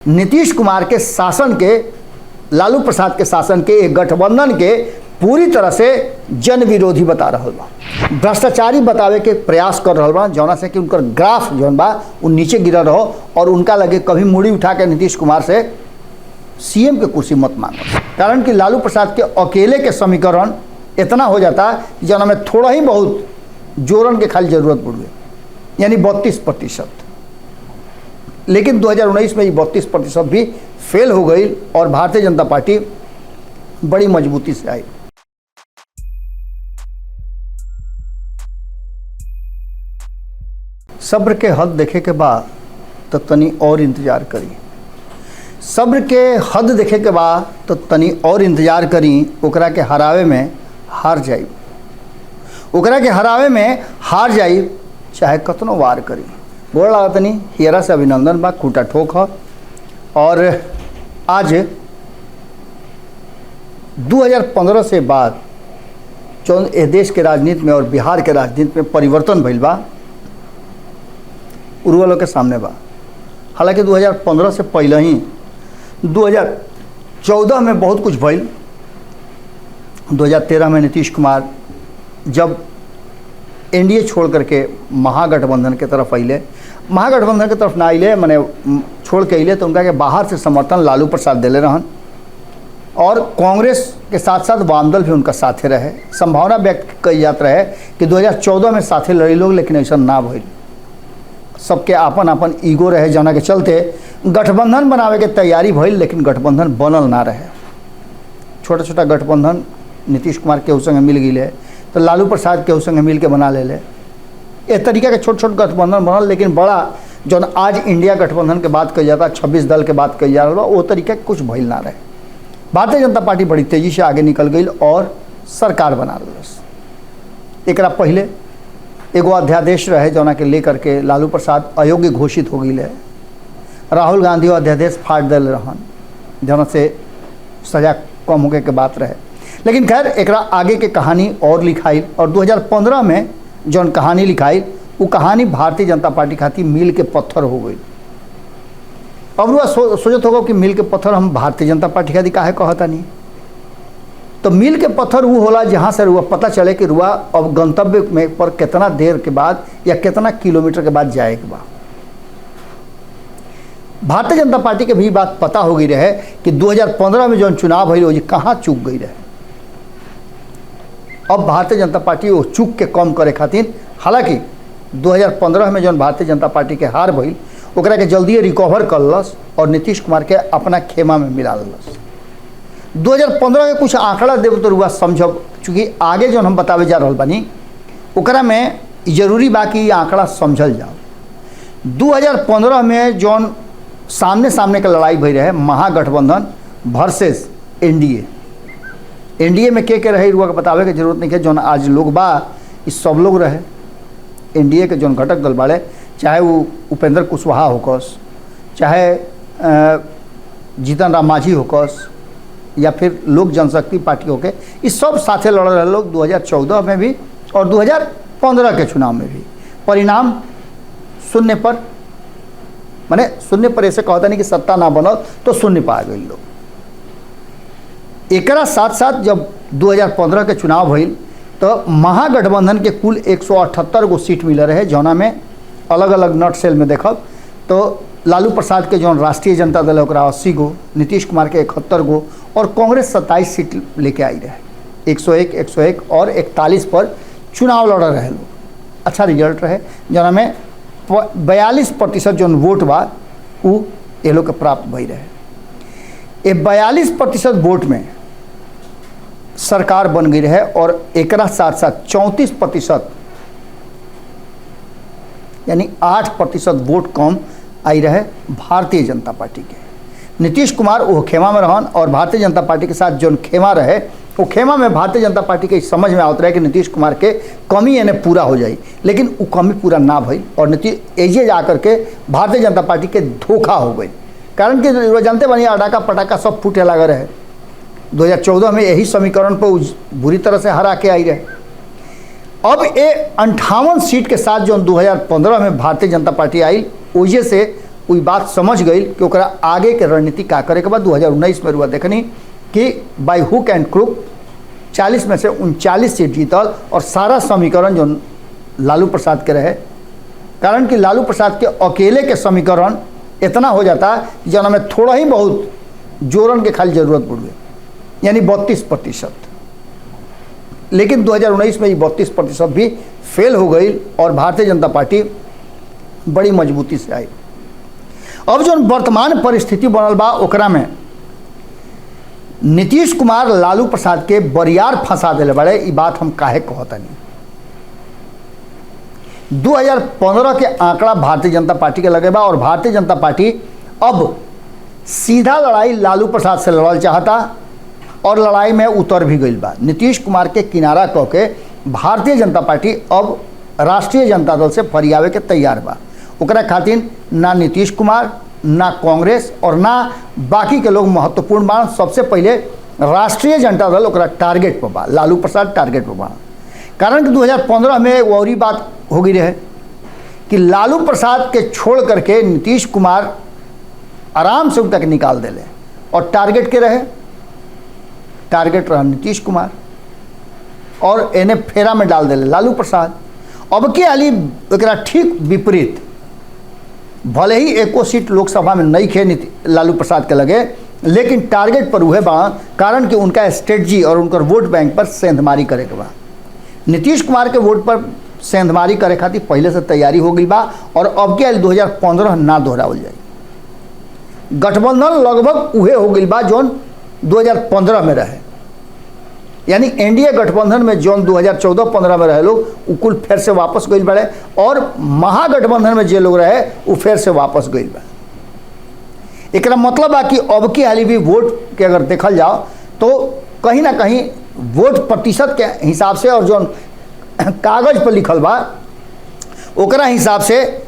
नीतीश कुमार के शासन के, लालू प्रसाद के शासन के एक गठबंधन के पूरी तरह से जन विरोधी बता रहा बा, भ्रष्टाचारी बतावे के प्रयास कर रहा बा, जौना से कि उनकर ग्राफ जौन बा वो नीचे गिरा रहो और उनका लगे कभी मुड़ी उठा के नीतीश कुमार से सीएम के कुर्सी मत मांगो। कारण कि लालू प्रसाद के अकेले के समीकरण इतना हो जाता जौना में थोड़ा ही बहुत जोड़न के खाली जरूरत पड़े, यानी 32%। लेकिन 2019 में ये 32% भी फेल हो गई और भारतीय जनता पार्टी बड़ी मजबूती से आई। सब्र के हद देखे के बाद तो तनी और इंतजार करी, सब्र के हद देखे के बाद तो तनी और इंतजार करी। ओकरा के हरावे में हार जाई, ओकरा के हरावे में हार जाई, चाहे कतनो वार करी। बोल रहा तनी हियरा से अभिनंदन बा, खूटा ठोक है। और आज 2015 से बाद जो देश के राजनीति में और बिहार के राजनीति में परिवर्तन भइल बा उर्वलों के सामने बा। हालांकि 2015 से पहले ही 2014 में बहुत कुछ भइल। 2013 में नीतीश कुमार जब एनडीए छोड़ करके महागठबंधन के तरफ अइले, महागठबंधन के तरफ ना अइले मैंने छोड़ के अइले, तो उनका के बाहर से समर्थन लालू प्रसाद दिले रहन और कांग्रेस के साथ साथ वामदल भी उनका साथे रहे। संभावना व्यक्त कई जात रहे कि 2014 में साथे लड़ी लोग, लेकिन ऐसा ना भइल। सबके आपन आपन ईगो रहे, जना के चलते गठबंधन बनावे के तैयारी भइल, लेकिन गठबंधन बनल ना रहे। छोटा छोटा गठबंधन नीतीश कुमार केहू संगे मिल गई तो लालू प्रसाद केहू संगे मिल के बना ले। इस तरीके के छोट छोट गठबंधन बनल, लेकिन बड़ा जो आज इंडिया गठबंधन के बात कही जाता, 26 दल के बात कही जा रहा, वो तरीके कुछ भइल ना रहे। भारतीय जनता पार्टी बड़ी तेजी से आगे निकल गई और सरकार बना रही। एक पहले एगो अध्यादेश रहे जौना के लेकर के लालू प्रसाद अयोग्य घोषित हो गई। राहुल गांधी अध्यादेश फाड़ दिल रहन, जौना से सजा कम होके के बात रहे। लेकिन खैर एक आगे के कहानी और लिखाई और 2015 में जौन कहानी लिखाई वो कहानी भारतीय जनता पार्टी खातिर मील के पत्थर हो गई। अब रुआ सोचत होगा कि मील के पत्थर हम भारतीय जनता पार्टी खातिर काहे कहता नहीं। तो मील के पत्थर वो होला जहाँ से रुआ पता चले कि रुआ अब गंतव्य में पर कितना देर के बाद या कितना किलोमीटर के बाद जाए के बाद। भारतीय जनता पार्टी के भी बात पता हो गई रहे कि 2015 में जो चुनाव हुई वो कहाँ चूक गई रहे। अब भारतीय जनता पार्टी वो चूक के कम करे खातिर, हालांकि 2015 में जो भारतीय जनता पार्टी के हार भइल ओकरा के जल्दी रिकवर करलस और नीतीश कुमार के अपना खेमा में मिला लस। 2015 के कुछ आंकड़ा देव तो रुआ समझब, चूँकि आगे जो हम बतावे जा रहा बानी ओकरा में जरूरी बा कि आंकड़ा समझल जाओ। 2015 में जौन सामने सामने के लड़ाई भई रहे महागठबंधन वर्सेस एनडीए, एनडीए में के रहे रुआ के बतावे के जरूरत नहीं है। जौन आज लोग बा इस सब लोग रहे एनडीए के जौन घटक दल बाड़े, चाहे वो उपेंद्र कुशवाहा होकस, चाहे जीतन राम मांझी होकस, या फिर लोक जनशक्ति पार्टी होके, इस सब साथे लड़ रहे लोग 2014 में भी और 2015 के चुनाव में भी। परिणाम शून्य पर, माने शून्य पर ऐसे कहता नहीं कि सत्ता ना बनल तो शून्य पा गए लोग। एकरा साथ साथ जब 2015 के चुनाव भइल तो महागठबंधन के कुल 178 गो सीट मिल रहे, जौना में अलग अलग नट सेल में देखब तो लालू प्रसाद के जौन राष्ट्रीय जनता दल है 80 गो, नीतीश कुमार के 71 गो और कांग्रेस 27 सीट लेके आई रहे। 101, 101 और 41 पर चुनाव लड़ रहे लोग। अच्छा रिजल्ट रहे, जौना में 42% जौन वोट बा वो ये लोग के प्राप्त भई रहे। ये 42% वोट में सरकार बन गई रहे और एक साथ साथ 34% यानी 8% वोट कम आई रहे भारतीय जनता पार्टी के। नीतीश कुमार वो खेमा में रहन और भारतीय जनता पार्टी के साथ जो खेमा रहे वो खेमा में भारतीय जनता पार्टी के समझ में आवत रहे कि नीतीश कुमार के कमी यानी पूरा हो जाए, लेकिन वो कमी पूरा ना भई और नीतीश एजे जाकर के भारतीय जनता पार्टी के धोखा हो गई। कारण कि जानते बनी अटाका पटाखा सब फूटे लगा रहे। 2014 में यही समीकरण पर बुरी तरह से हरा के आई रहे। अब ये 58 सीट के साथ जो 2015 में भारतीय जनता पार्टी आई, वजह से वही बात समझ गई कि ओकरा आगे के रणनीति का करे के बाद 2019 में रुआ देखनी कि बाई हुक एंड क्रुक 40 में से 39 सीट जीतल और सारा समीकरण जो लालू प्रसाद के रहे, कारण कि लालू प्रसाद के अकेले के समीकरण इतना हो जाता कि जन में थोड़ा ही बहुत जोड़न के खाली जरूरत पड़े, यानी 32%। लेकिन 2019 में ये 32% भी फेल हो गई और भारतीय जनता पार्टी बड़ी मजबूती से आई। अब जो वर्तमान परिस्थिति बनल बा ओकरा में नीतीश कुमार लालू प्रसाद के बरियार फंसा दिले बड़े। ये बात हम काहे कहतनी, 2015 के आंकड़ा भारतीय जनता पार्टी के लगे बा और भारतीय जनता पार्टी अब सीधा लड़ाई लालू प्रसाद से लड़ल चाहता और लड़ाई में उतर भी गई बा। नीतीश कुमार के किनारा कह के भारतीय जनता पार्टी अब राष्ट्रीय जनता दल से फरियावे के तैयार बा। ओकरा खातिर ना नीतीश कुमार, ना कांग्रेस और ना बाकी के लोग महत्वपूर्ण बा। सबसे पहले राष्ट्रीय जनता दल ओकरा टारगेट पर बा, लालू प्रसाद टारगेट पर बा। कारण कि 2015 में एक और ही बात हो गई रहे कि लालू प्रसाद के छोड़ करके नीतीश कुमार आराम से उनका निकाल देले और टारगेट के रहे, टारगेट रहा नीतीश कुमार और इन्हें फेरा में डाल देले लालू प्रसाद। अब के अली एकरा ठीक विपरीत, भले ही एको सीट लोकसभा में नहीं खे लालू प्रसाद के लगे, लेकिन टारगेट पर उहे बा, कारण कि उनका स्ट्रेटजी और उनकर वोट बैंक पर सेंधमारी करे के बा। नीतीश कुमार के वोट पर सेंधमारी करे खातिर पहले से तैयारी हो गई बा और अब के 2015 ना दोहरावल जाए। गठबंधन लगभग उहे हो गई बा जोन 2015 में रहे, यानी एनडीए गठबंधन में जोन 2014-15 में रहे लोग कुल फिर से वापस गई बड़े और महागठबंधन में जे लोग रहे वो फिर से वापस गई बा। एकरा मतलब है कि अब की हाली भी वोट के अगर देखल जाओ तो कहीं ना कहीं वोट प्रतिशत के हिसाब से और जो कागज पर लिखल बा ओकरा हिसाब से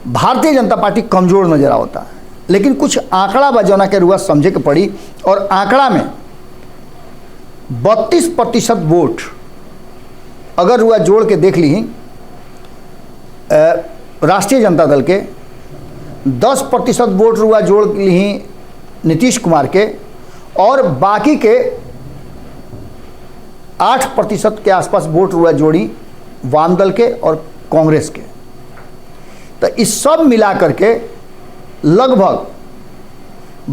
भारतीय जनता पार्टी कमज़ोर नजर आवता। लेकिन कुछ आंकड़ा बा जोना के रुआ समझे के पड़ी और आंकड़ा में 32% वोट अगर रुआ जोड़ के देख ली राष्ट्रीय जनता दल के, 10% वोट रुआ जोड़ ली नीतीश कुमार के और बाकी के 8% के आसपास वोट रुआ जोड़ी वाम दल के और कांग्रेस के। तो इस सब मिला करके लगभग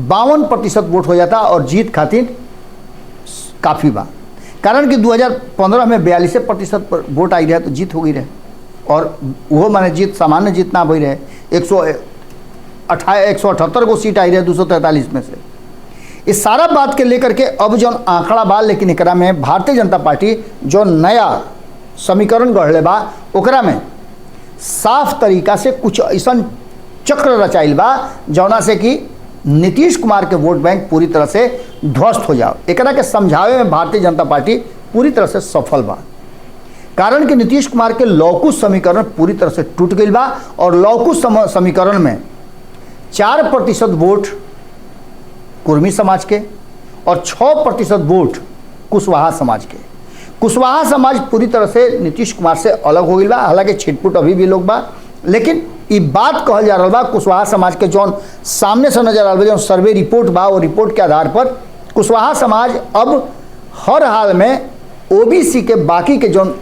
52% वोट हो जाता और जीत खातिर काफ़ी बा। कारण कि 2015 में 42% पर वोट आई रहे तो जीत हो गई रहे और वो माने जीत सामान्य जीत ना हुई रहे। 178 को सीट आई रहे 243 में से। इस सारा बात के लेकर के अब जो आंकड़ा बा, लेकिन एकरा में भारतीय जनता पार्टी जो नया समीकरण गढ़ले बा ओकरा में साफ तरीका से कुछ ऐसा चक्र रचाइल बा जौना से कि नीतीश कुमार के वोट बैंक पूरी तरह से ध्वस्त हो जाओ। एकरा के समझावे में भारतीय जनता पार्टी पूरी तरह से सफल बा। कारण कि नीतीश कुमार के लौकुश समीकरण पूरी तरह से टूट गई बा और लौकुश समीकरण में 4% वोट कुर्मी समाज के और 6% वोट कुशवाहा समाज के। कुशवाहा समाज पूरी तरह से नीतीश कुमार से अलग हो गई बा। हालांकि छिटपुट अभी भी लोग बा, लेकिन ये बात कहल जा रहा बा कुशवाहा समाज के जौन सामने से नजर आ रहा है, जो सर्वे रिपोर्ट बा वो रिपोर्ट के आधार पर कुशवाहा समाज अब हर हाल में ओबीसी के बाकी के जौन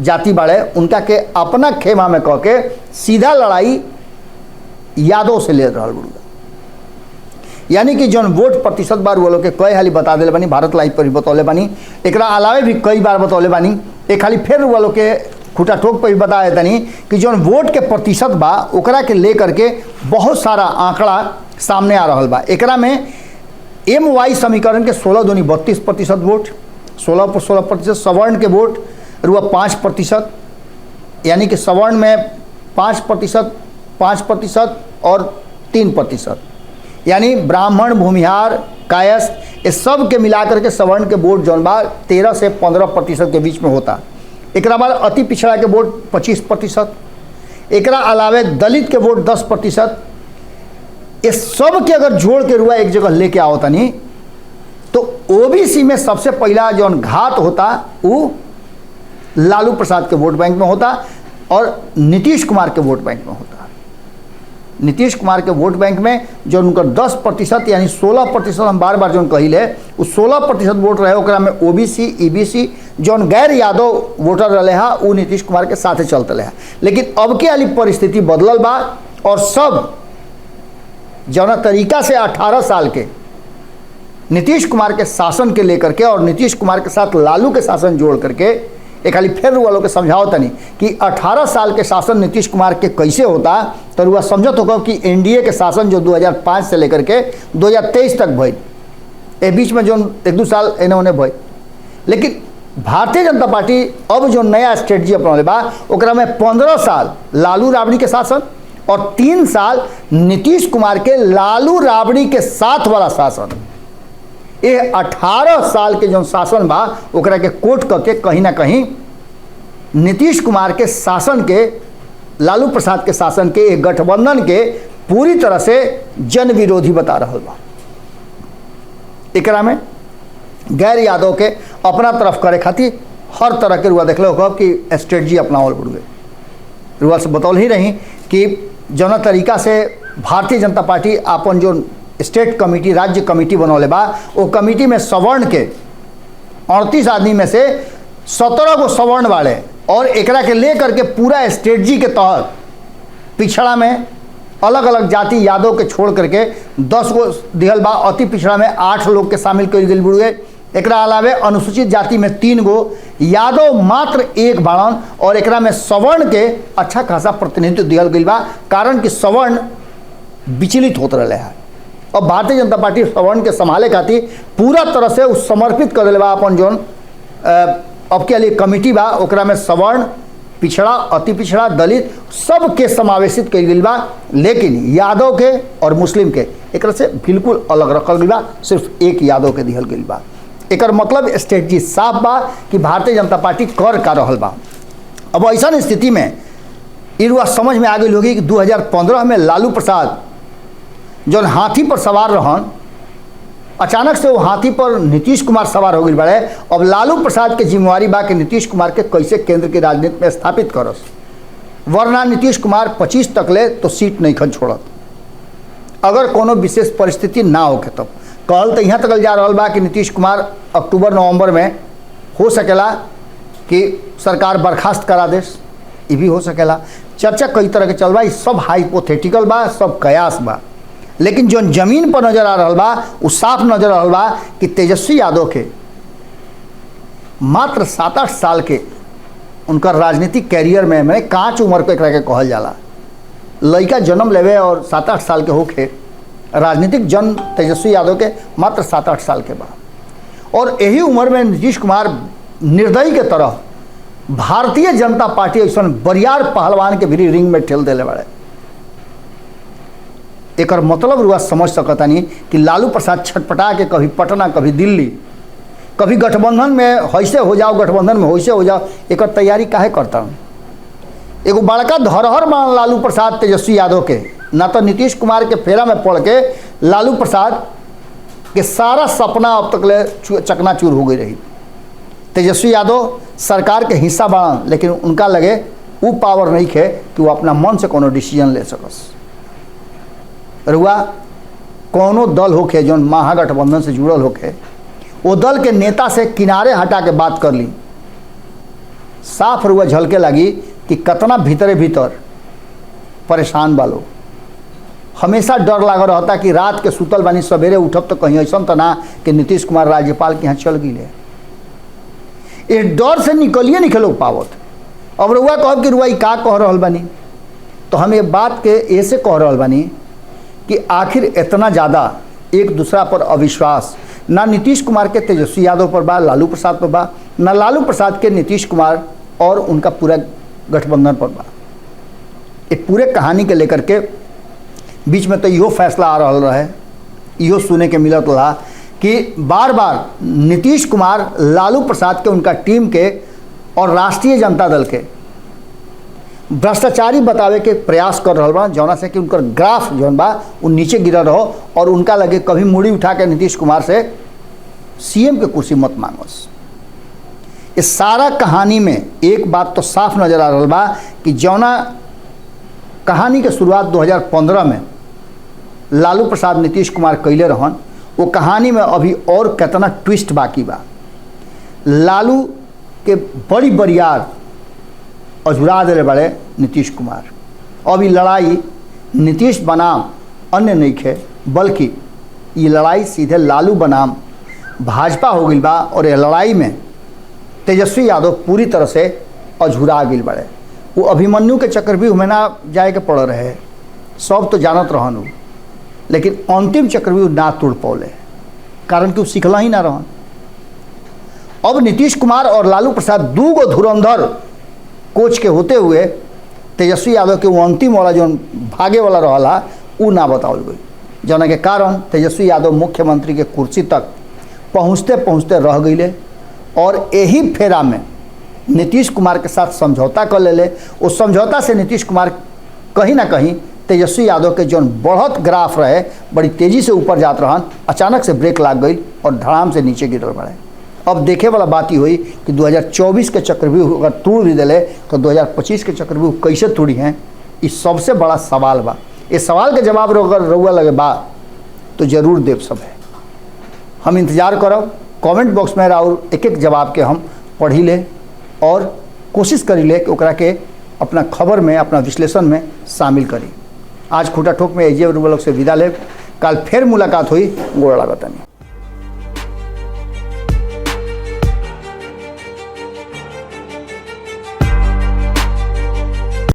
जाति बाड़े उनका के अपना खेमा में कह के सीधा लड़ाई यादव से ले रहा बड़ुआ। यानी कि जौन वोट प्रतिशत बार वो लोग के कई हाली बता दिले बानी, भारत लाइव पर भी बतौले बानी, एकरा अलावे भी कई बार बतौले बानी। एक हाली फिर वो लोग के खुटा ठोक पर भी बताया तनी कि जौन वोट के प्रतिशत बा ओकरा के लेकर के बहुत सारा आंकड़ा सामने आ रहा बा। एकरा में MY समीकरण के 16 दूनी 32% वोट, 16 पर 16%, सवर्ण के वोट रुआ 5%, यानी कि सवर्ण में 5%, 5% और 3%, यानी ब्राह्मण, भूमिहार, कायस्थ, ये सब के मिलाकर के सवर्ण के वोट जौन बा 13 से 15% के बीच में होता। एकरा बाद अति पिछड़ा के वोट 25%, एकरा अलावे दलित के वोट 10%। ये सब के अगर जोड़ के रुआ एक जगह लेके आओ तनी तो ओबीसी में सबसे पहला जो घात होता वो लालू प्रसाद के वोट बैंक में होता और नीतीश कुमार के वोट बैंक में होता। नीतीश कुमार के वोट बैंक में जो उनका 10% यानी 16% हम बार बार जो कहिले उस 16% वोट रहे ओकरा में ओबीसी ईबीसी जौन गैर यादव वोटर रहे हा वो नीतीश कुमार के साथे चलते रहे। लेकिन अब के वाली परिस्थिति बदलल बा और सब जौना तरीका से 18 साल के नीतीश कुमार के शासन के लेकर के और नीतीश कुमार के साथ लालू के शासन जोड़ करके एक खाली फिर वालों के समझाओ तनी कि 18 साल के शासन नीतीश कुमार के कैसे होता तो रुआ समझत होगा कि एनडीए के शासन जो 2005 से लेकर के 2023 तक भई ए बीच में जो 1-2 साल एने ओने भई। लेकिन भारतीय जनता पार्टी अब जो नया स्ट्रेटजी अपनौले बा ओकरा में 15 साल लालू राबड़ी के शासन और 3 साल नीतीश कुमार के लालू राबड़ी के साथ वाला शासन। ये 18 साल के जो शासन बा ओकरा के कोट करके कहीं ना कहीं नीतीश कुमार के शासन के लालू प्रसाद के शासन के एक गठबंधन के पूरी तरह से जन विरोधी बता रहा बा। एकरा में गैर यादव के अपना तरफ करे खातिर हर तरह के रुआ देख लो कि स्ट्रेटजी अपनावल पड़ुए। रुआ से बतौल ही रही कि जौना तरीका से भारतीय जनता पार्टी अपन जो स्टेट कमेटी राज्य कमेटी बनौले बा वो कमेटी में सवर्ण के 38 आदमी में से 17 गो सवर्ण वाले और एकरा के लेकर के पूरा स्ट्रेटजी के तहत पिछड़ा में अलग अलग जाति यादव के छोड़ करके 10 गो दिहल बा। अति पिछड़ा में 8 लोग के शामिल कर गई बुढ़ुए। एकरा अलावे अनुसूचित जाति में 3 गो यादव मात्र 1 बाड़न और एकरा में सवर्ण के अच्छा खासा प्रतिनिधित्व दिहल गई बा। कारण कि सवर्ण विचलित होते रहे हैं और भारतीय जनता पार्टी सवर्ण के संभाले खातिर पूरा तरह से उस समर्पित कर दिले बा अपन जोन अब के लिए कमेटी बा ओकरा में सवर्ण पिछड़ा अति पिछड़ा दलित सब के समावेशित कर गई बा। लेकिन यादव के और मुस्लिम के एकरा से बिल्कुल अलग रखल गई बा। सिर्फ एक यादव के दिहल गई बा। एकर मतलब स्ट्रेटजी साफ बा कि भारतीय जनता पार्टी कर का रहल बा। अब ऐसा स्थिति में इरुआ समझ में आ गई होगी कि 2015 में लालू प्रसाद जो हाथी पर सवार रहन अचानक से वो हाथी पर नीतीश कुमार सवार हो गई बड़े। अब लालू प्रसाद के जिम्मेवारी बा कि नीतीश कुमार के कैसे केंद्र की राजनीति में स्थापित करस, वरना नीतीश कुमार 25 तक ले तो सीट नहीं खन छोड़त अगर कोनो विशेष परिस्थिति ना होके। तब कहल तो यहाँ तक जा रहा बा कि नीतीश कुमार अक्टूबर नवंबर में हो सकेला कि सरकार बर्खास्त करा देस, ये भी हो सकेला। चर्चा कई तरह के चल बा, सब हाइपोथेटिकल बा, सब कयास बा। लेकिन जो जमीन पर नजर आ रहा बा वो साफ नजर आ रहा बा कि तेजस्वी यादव के मात्र 7-8 साल के उनका राजनीतिक कैरियर में मैंने कांच उम्र को एक कहल जाला। लड़का जन्म लेवे और 7-8 साल के होके राजनीतिक जन्म तेजस्वी यादव के मात्र 7-8 साल के बाद और यही उम्र में नीतीश कुमार निर्दयी के तरह भारतीय जनता पार्टी ऐसा बरियार पहलवान के भी रिंग में ठेल देले बड़े। एक मतलब रुआ समझ सकता नहीं कि लालू प्रसाद छटपटा के कभी पटना कभी दिल्ली कभी गठबंधन में ऐसे हो जाओ गठबंधन में वैसे हो जाओ एक तैयारी काहे करता हूँ। एगो बड़का धरोहर बना लालू प्रसाद तेजस्वी यादव के, ना तो नीतीश कुमार के फेरा में पड़ के लालू प्रसाद के सारा सपना अब तक ले चकनाचूर हो गई रही। तेजस्वी यादव सरकार के हिस्सा बना लेकिन उनका लगे वो पावर नहीं है कि वो अपना मन से कोनो डिसीजन ले सकस। रुआ कोनो दल होके जो महागठबंधन से जुड़ल होके वो दल के नेता से किनारे हटा के बात कर ली, साफ रुआ झलके लगी कि कितना भीतरे भीतर परेशान बालो। हमेशा डर लगा रहता कि रात के सुतल बानी सवेरे उठब तो कहीं ऐसा तो ना कि नीतीश कुमार राज्यपाल के यहाँ चल गए। इस डर से निकलिए निकलो पावत। अब रुआ कहब कि रुआ का कह रहा बानी तो हम ये बात के ऐसे कह रहा बानी कि आखिर इतना ज़्यादा एक दूसरा पर अविश्वास ना नीतीश कुमार के तेजस्वी यादव पर बा, लालू प्रसाद पर बा, ना लालू प्रसाद के नीतीश कुमार और उनका पूरा गठबंधन पर बा। एक पूरे कहानी के लेकर के बीच में तो यो फैसला आ रहा है, यो सुने के मिलत रहा कि बार बार नीतीश कुमार लालू प्रसाद के उनका टीम के और राष्ट्रीय जनता दल के भ्रष्टाचारी बतावे के प्रयास कर रहा बा, जौना से कि उनकर ग्राफ जौन बा वो नीचे गिरल रहो और उनका लगे कभी मुड़ी उठा के नीतीश कुमार से सीएम के कुर्सी मत मांगस। इस सारा कहानी में एक बात तो साफ नजर आ रहा बा कि जौना कहानी के शुरुआत 2015 में लालू प्रसाद नीतीश कुमार कैले रहन। वो कहानी में अभी और कितना ट्विस्ट बाकी बा। लालू के बड़ी बरियार अझुरा दिले बड़े नीतीश कुमार। अब ये लड़ाई नीतीश बनाम अन्य नहीं खे, बल्कि ये लड़ाई सीधे लालू बनाम भाजपा हो गई बा। और यह लड़ाई में तेजस्वी यादव पूरी तरह से अझुरा गई बड़े। वो अभिमन्यु के चक्रव्यूह में ना जाए के पड़ रहे, सब तो जानत रहन उ, लेकिन अंतिम चक्रव्यूह ना तोड़ पौले, कारण कि वो सीखला ही ना रहन। अब नीतीश कुमार और लालू प्रसाद दू गो धुरंधर कोच के होते हुए तेजस्वी यादव के वो अंतिम वाला जो भागे वाला रहला वो ना बतावल गई, जौना के कारण तेजस्वी यादव मुख्यमंत्री के कुर्सी तक पहुँचते पहुँचते रह गईले। और यही फेरा में नीतीश कुमार के साथ समझौता कर ले। उस समझौता से नीतीश कुमार कहीं ना कहीं तेजस्वी यादव के जो बढ़त ग्राफ रहे, बड़ी तेज़ी से ऊपर जात रहन, अचानक से ब्रेक लाग गई और धड़ाम से नीचे गिरल पड़े। अब देखे वाला बात ही हुई कि 2024 के चक्रव्यूह अगर तोड़ भी दिले तो 2025 के चक्रव्यूह कैसे तोड़ी हैं, इस सबसे बड़ा सवाल बा। इस सवाल के जवाब अगर रउआ लगे बा तो जरूर देव सब है। हम इंतजार करब, कमेंट बॉक्स में और एक एक जवाब के हम पढ़ी ले और कोशिश करी ले कि ओकरा के अपना खबर में, अपना विश्लेषण में शामिल करी। आज खूटा ठोक में एजे लोग से विदा ले। कल फिर मुलाकात हुई। गोड़ लागतनी।